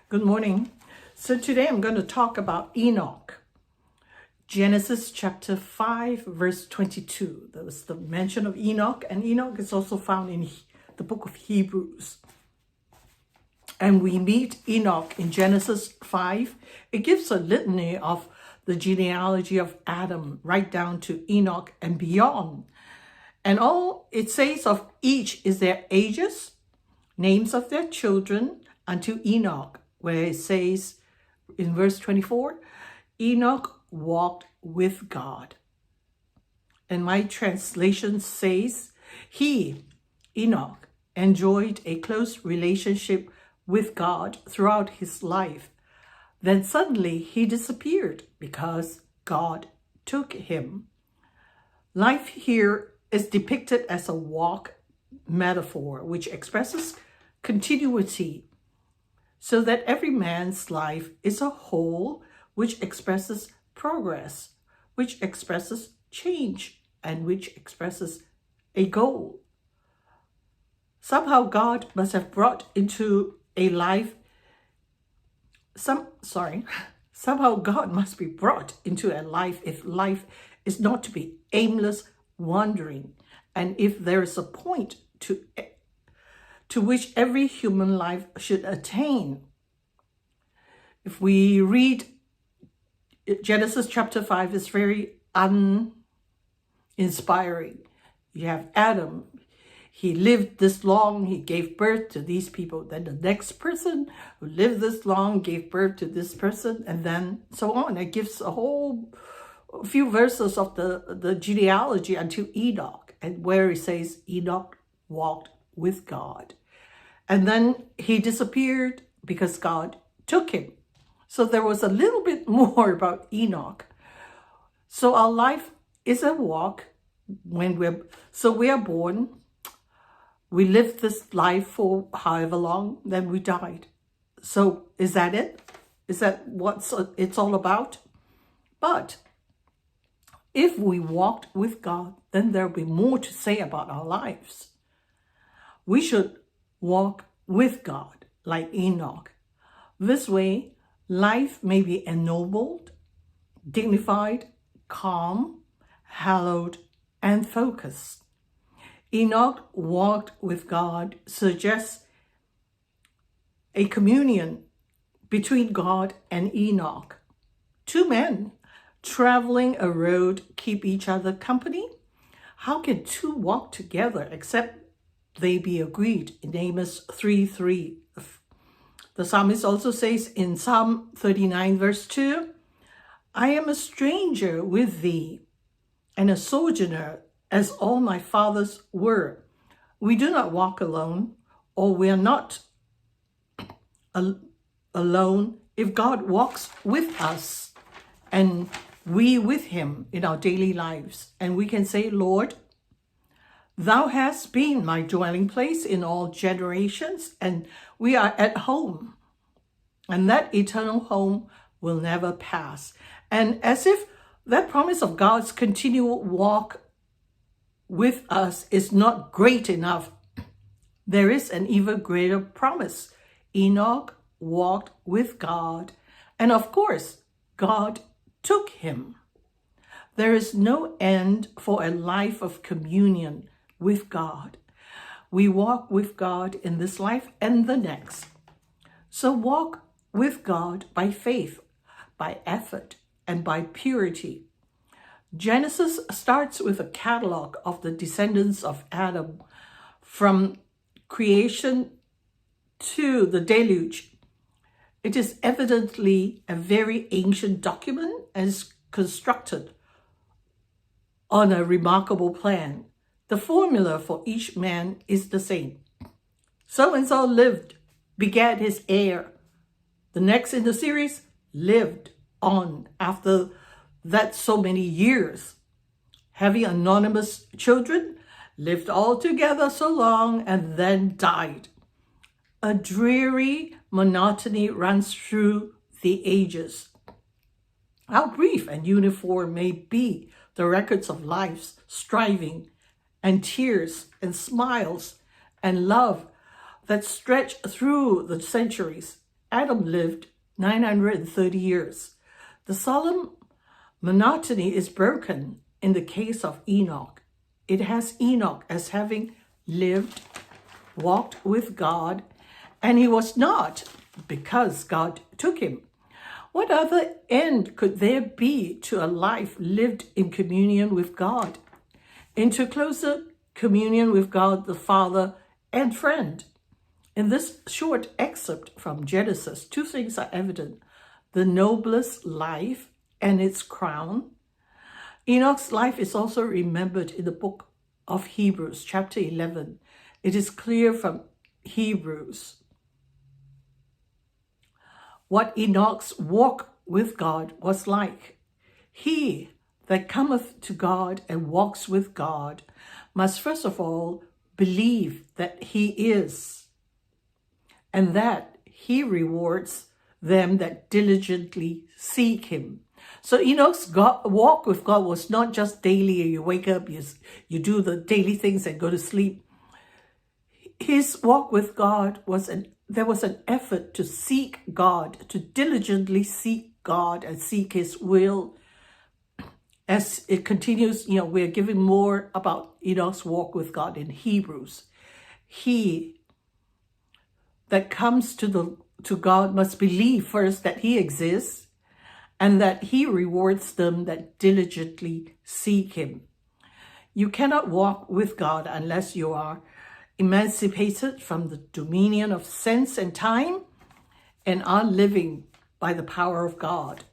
Good morning. So today I'm going to talk about Enoch. Genesis chapter 5, verse 22. There was the mention of Enoch, and Enoch is also found in the book of Hebrews. And we meet Enoch in Genesis 5. It gives a litany of the genealogy of Adam right down to Enoch and beyond. And all it says of each is their ages, names of their children, unto Enoch, where it says in verse 24, Enoch walked with God. And my translation says, he, Enoch, enjoyed a close relationship with God throughout his life. Then suddenly he disappeared because God took him. Life here is depicted as a walk metaphor, which expresses continuity, so that every man's life is a whole, which expresses progress, which expresses change, and which expresses a goal. Somehow God must have brought into a life, somehow God must be brought into a life if life is not to be aimless wandering, and if there is a point to which every human life should attain. If we read Genesis chapter 5, it's very uninspiring. You have Adam. He lived this long, he gave birth to these people. Then the next person who lived this long gave birth to this person, and then so on. It gives a few verses of the genealogy until Enoch, and where it says Enoch walked with God. And then he disappeared because God took him. So there was a little bit more about Enoch. So our life is a walk. We are born, we live this life for however long, then we died. So is that it? Is that what it's all about? But if we walked with God, then there'll be more to say about our lives. We should walk with God like Enoch. This way, life may be ennobled, dignified, calm, hallowed, and focused. Enoch walked with God suggests a communion between God and Enoch. Two men traveling a road keep each other company. How can two walk together except they be agreed? In Amos 3:3. The psalmist also says in Psalm 39 verse 2, I am a stranger with thee and a sojourner as all my fathers were. We do not walk alone, or we are not alone if God walks with us and we with him in our daily lives. And we can say, Lord, thou hast been my dwelling place in all generations, and we are at home. And that eternal home will never pass. And as if that promise of God's continual walk with us is not great enough, there is an even greater promise. Enoch walked with God, and of course, God took him. There is no end for a life of communion with God. We walk with God in this life and the next. So walk with God by faith, by effort, and by purity. Genesis starts with a catalog of the descendants of Adam from creation to the deluge. It is evidently a very ancient document and is constructed on a remarkable plan. The formula for each man is the same. So-and-so lived, begat his heir. The next in the series lived on after that so many years. Having anonymous children, lived all together so long and then died. A dreary monotony runs through the ages. How brief and uniform may be the records of lives, striving, and tears, and smiles, and love that stretch through the centuries. Adam lived 930 years. The solemn monotony is broken in the case of Enoch. It has Enoch as having lived, walked with God, and he was not because God took him. What other end could there be to a life lived in communion with God, into closer communion with God the Father and friend? In this short excerpt from Genesis, two things are evident: the noblest life and its crown. Enoch's life is also remembered in the book of Hebrews, chapter 11. It is clear from Hebrews what Enoch's walk with God was like. He that cometh to God and walks with God must first of all believe that he is, and that he rewards them that diligently seek him. So Enoch's walk with God was not just daily. You wake up, you do the daily things and go to sleep. His walk with God there was an effort to seek God, to diligently seek God and seek his will. As it continues, we're giving more about Enoch's walk with God in Hebrews. He that comes to God must believe first that he exists and that he rewards them that diligently seek him. You cannot walk with God unless you are emancipated from the dominion of sense and time and are living by the power of God.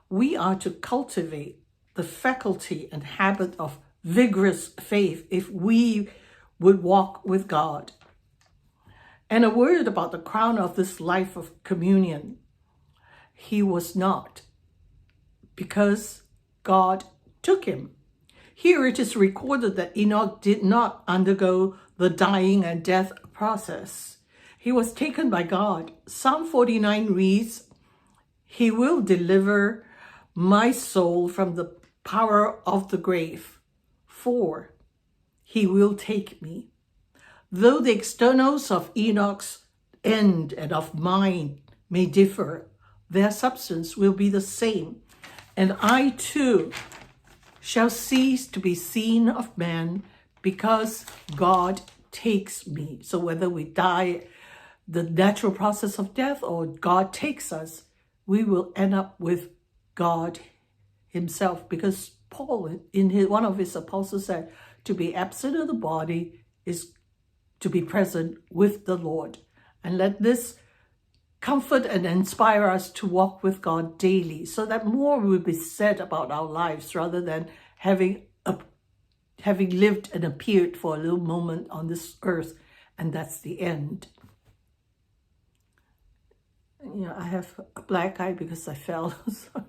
We are to cultivate the faculty and habit of vigorous faith if we would walk with God. And a word about the crown of this life of communion. He was not, because God took him. Here it is recorded that Enoch did not undergo the dying and death process. He was taken by God. Psalm 49 reads, "He will deliver my soul from the power of the grave, for he will take me." Though the externals of Enoch's end and of mine may differ, their substance will be the same. And I too shall cease to be seen of man, because God takes me. So whether we die the natural process of death or God takes us, we will end up with God himself. Because Paul, in one of his apostles, said, to be absent of the body is to be present with the Lord. And let this comfort and inspire us to walk with God daily, so that more will be said about our lives rather than having lived and appeared for a little moment on this earth, and that's the end. I have a black eye because I fell. So